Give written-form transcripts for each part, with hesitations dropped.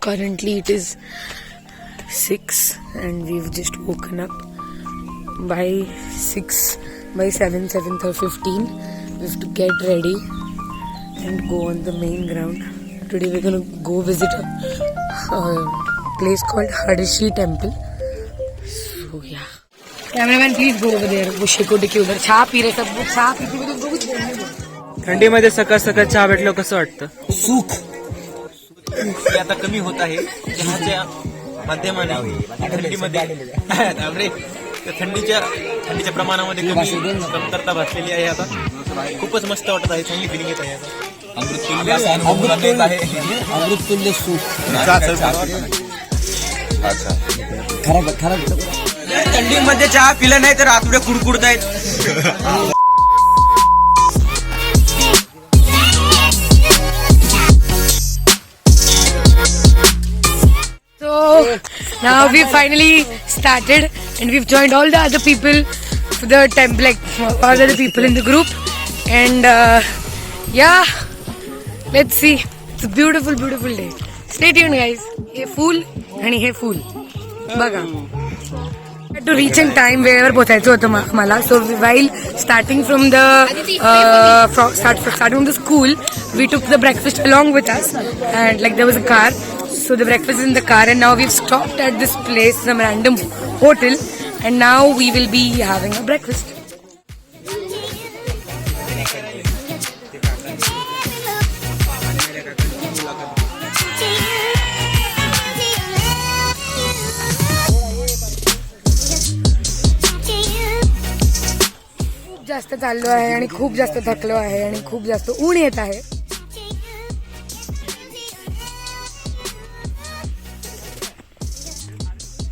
Currently it is 6 and we've just woken up. By 7:15 we have to get ready and go on the main ground. Today we're gonna go visit a place called Cherish temple. So yeah. Cameraman, please go over there. वो शेकोटी के उधर चहा P रहे सब लोग. चहा पीते हुए तो कुछ बोलने दो. थंडीमध्ये सकाळ सकाळ चहा भेटलं कसं वाटतं? सुख. आता कमी होत आहे चहाच्या माध्यमाने थंडीमध्ये थंडीच्या प्रमाणामध्ये कमतरता भासलेली आहे. आता खूपच मस्त वाटत आहे. चांगली फिलिंग येत आहे. आता अमृततुल्य सुख. खराब थंडीमध्ये चहा पिला नाही तर आतुडे कुडकुडतायत. Now we finally started and we've joined all the other people for the temple, like all the other people in the group, and yeah, let's see. It's a beautiful day. Stay tuned, guys. Hey fool and hey fool. Baga. To reach in time wherever पोचायचं होतं मला. So while starting from the starting from the school, we took the breakfast along with us, and like there was a car. So the breakfast is in the car, and now we've stopped at this place, some random hotel, and now we will be having a breakfast. खूप जास्त चाललो आहे आणि खूप जास्त थकलो आहे आणि खूप जास्त ऊन येत आहे.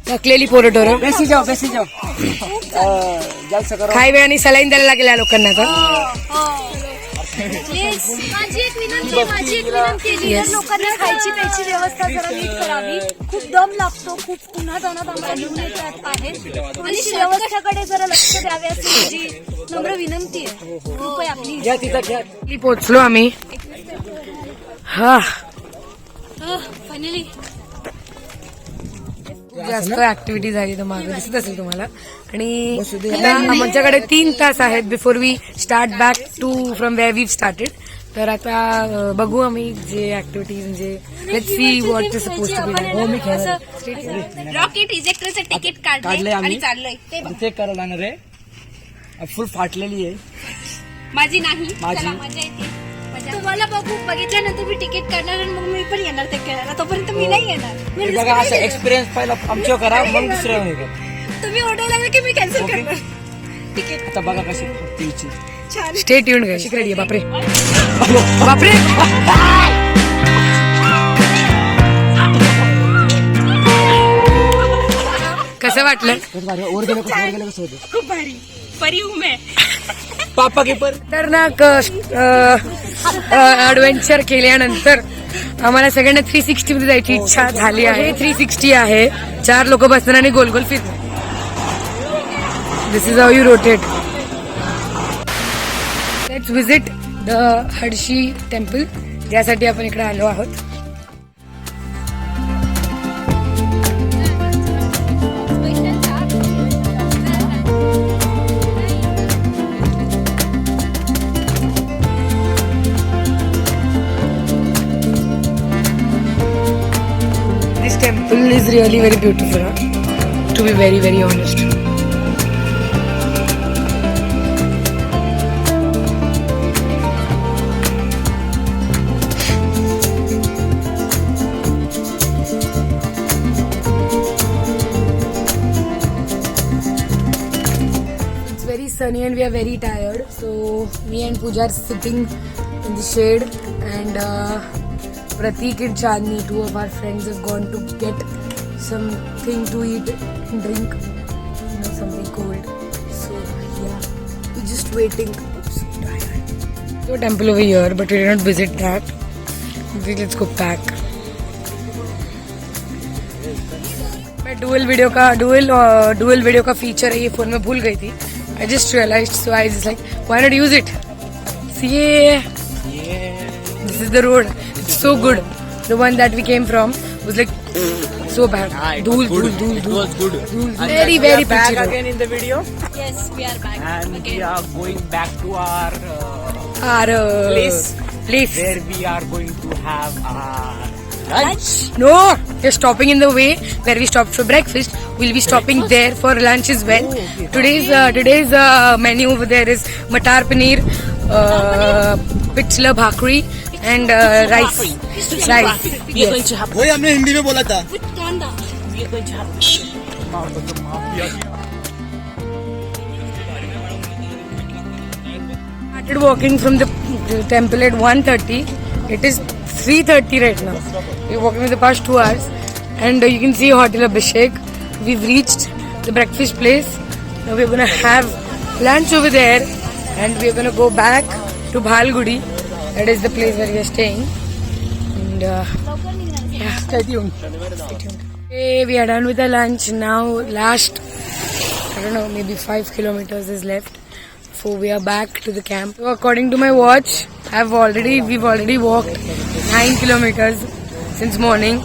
थकलेली पोरं टोरं. बेसी जाओ काही वेळाने सलाईन द्यायला लागेल या लोकांना तर. माझी एक विनंती लोकांना खायची प्यायची व्यवस्था जरा नीट करावी. खूप दम लागतो, खूप उन्हात आम्हाला घेऊन येत आहे आणि व्यवस्थेकडे जरा लक्ष द्यावे अशी माझी नम्र विनंती आहे. कृपया आपली. पोचलो आम्ही. हा फायनली जास्त ऍक्टिव्हिटीज आहे तर मागे दिसत असेल तुम्हाला. आणि आमच्याकडे 3 तास आहेत before we start back to from where we started. तर आता बघू आम्ही जे ऍक्टिव्हिटीज म्हणजे let's see what is suppose to be. Rocket इजेक्टरचं तिकीट काढले आणि चाललोय. चेक करायला ना रे, फुल फाटलेली आहे माझी नाही. चला मजा येते. तुम्हाला बघितल्यानंतर मी तिकीट काढणार आणि मग मी पण येणार ते खेळायला. तोपर्यंत मी नाही येणार. असा एक्सपिरियन्स पहिला आमच्या करा, मग दुसऱ्या तुम्ही ऑर्डर लागले की मी कॅन्सल करणार तिकीट. आता बघा कशी छान. Stay tune guys. रेडी आहे. बापरे बापरे. कसं वाटलं? खूप भारी. परी हूं मैं. पापा के पर खतरनाक ऍडव्हेंचर केल्यानंतर आम्हाला सगळ्यांना 360 मध्ये जायची इच्छा झाली आहे. 360 आहे. 4 लोक बसणार आणि गोल गोल फिरणार. This is how you rotate. Let's visit the cherish temple, ज्यासाठी आपण इकडे आलो आहोत. Temple is really very beautiful, to be very very honest. It's very sunny and we are very tired, so me and Pooja are sitting in the shade, and Pratik and Chandni, 2 of our friends, have gone to get something to eat and drink, something cold. So yeah, we're just waiting. I'm so tired. There's a temple over here, but we did not visit that. Let's go back. मैं dual video का feature है ये phone में भूल गई थी. I just realized, so I was like, why not use it? See, this is the road. It's so good. The one that we came from was like so bad. Dhul. It was good. Very, very back pitchy. again in the video, Yes, we are back and we again. are going back to our Our place place. where we are going to have our lunch. No, we're stopping in the way where we stopped for breakfast. We'll be stopping there for lunch as well. Today's menu over there is matar paneer, pichla bhakri, and rice. Rice. We are going to have. वही हमने हिंदी में बोला था. Kanda. We are going to have. Started walking from the temple at 1:30. It is 3:30 right now. We're walking for the past 2 hours, and you can see Hotel Abhishek. We've reached the breakfast place. Now we're gonna have lunch over there, and we're gonna go back to Bhalgudi. That is the place where we are staying. And yeah, stay tuned. Okay, we are done with the lunch now. Last, I don't know, maybe 5 kilometers is left. So we are back to the camp. So according to my watch, we've already walked 9 kilometers since morning.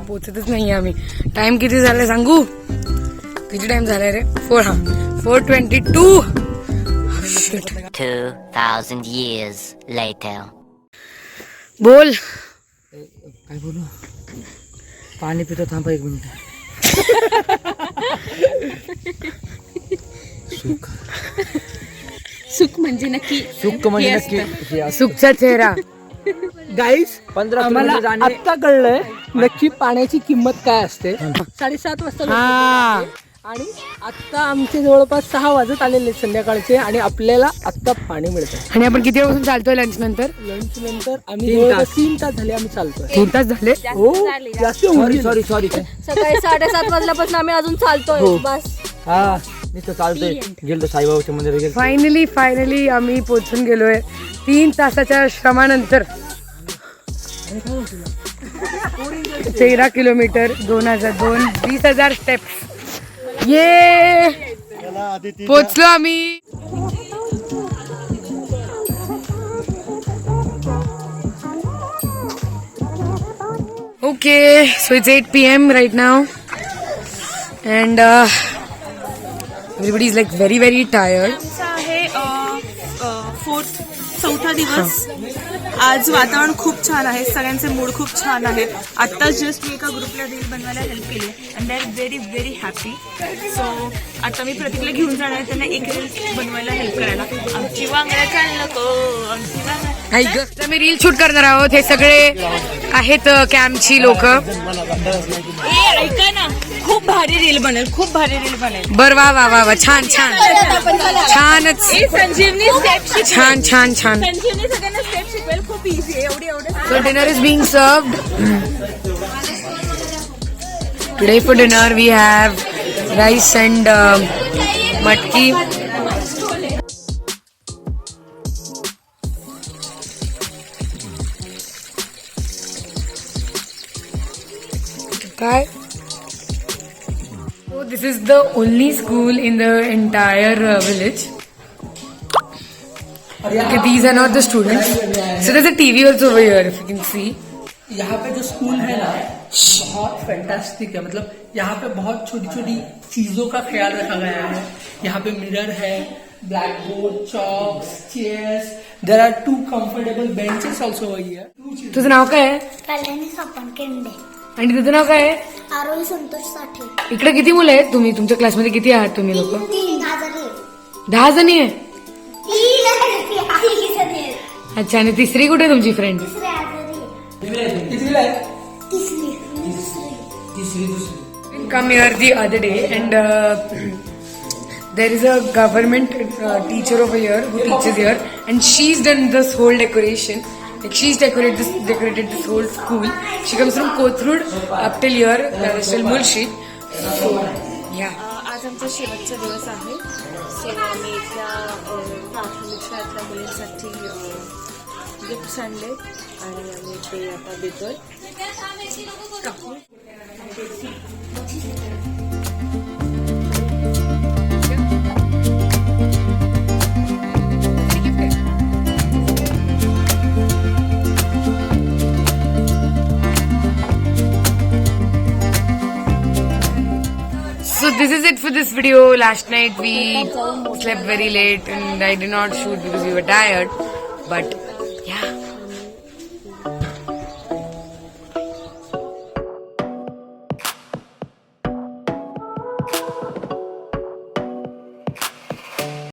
पोचतच नाही आम्ही. Time किती झालाय सांगू? किती time झालाय रे? 4:22. 2,000 years later. बोल. काय बोलू? पाणी पितो, थांबा 1 मिनिट. सुख म्हणजे नक्की सुख म्हणजे नक्की सुखचा चेहरा. गाईस 15 आम्हाला जाणे. आत्ता कळलंय नक्की पाण्याची किंमत काय असते. 7:30 वाजता लोकं हा. पोहोचले आणि आत्ता आमचे जवळपास 6 वाजत आलेले संध्याकाळचे आणि आपल्याला आत्ता पाणी मिळतं. आणि आपण किती वाजून चालतोय लंच नंतर? लंच नंतर आम्ही जवळपास 3 तास झाले आम्ही चालतोय. 3 तास झाले. हो जास्त होऊन सॉरी सकाळी 7:30 वाजल्यापासून आम्ही अजून चालतोय. बस हा मी तर चालतोय. गेलो साईबाबाच्या मंदिरात गेलो. फायनली आम्ही पोहोचून गेलोय 3 तासाच्या श्रमानंतर. 13 किलोमीटर, 20,000 स्टेप्स. ये पोचलो आम्ही. Okay, so it's 8 p.m. right now, and everybody is like very, very tired. आमचा आहे चौथा दिवस. आज वातावरण खूप छान आहे, सगळ्यांचे मूड खूप छान आहे. आता जस्ट मी एका ग्रुपला रील बनवायला हेल्प केली and they are very very happy. So आता मी प्रतीकला घेऊन जाणार आहे त्यांना एक रील बनवायला हेल्प करायला. आमची वांगड्या चाल नको, आमची वांगड्या. आता मी रील शूट करणार आहोत. हे सगळे आहेत कॅम्पची लोक. ऐका ना, खूप भारी रील बनेल, खूप भारी रील बनेल. बर वा वा वा वा. छान छान छानच. संजीवनी स्टेप छान छान छान. संजीवनी सगळ्यांना स्टेप शिकवेल. खूप इझी आहे. एवढे So dinner is being served. Today for dinner we have rice and matki. Kai. So this is the only school in the entire village. Okay, these are not the students. So there's a TV also over here, if you can see. यहाँ पे जो school है ना बहुत fantastic है. मतलब यहाँ पे बहुत छोटी छोटी चीजों का ख्याल रखा गया है. यहाँ पे मिरर है, black board, chalks, chairs. There are 2 comfortable benches also over here. तुझं नाव काय आहे? कल्याणी सापण केंडे. आणि तुझं नाव काय आहे? आरोही संतोष साठे. इकडे किती मुलं आहेत तुम्ही? तुमच्या क्लासमध्ये किती आहात तुम्ही लोक? 10 जणी आहे. अच्छा, आणि तिसरी कुठे तुमची friend? Come here the other day and there is a government teacher over here who teaches here and she's done this whole decoration. Like she's decorated this whole school. She comes from Kothurud up till here, that is till Mulshi. So yeah. आज आमचा शेवटचा दिवस आहे. So आम्ही इथल्या प्राथमिक शाळेतल्या मुलींसाठी गिफ्ट्स आणले आणि आम्ही ते आता देतोय. So this is it for this video. Last night we slept very late and I did not shoot because we were tired. But yeah.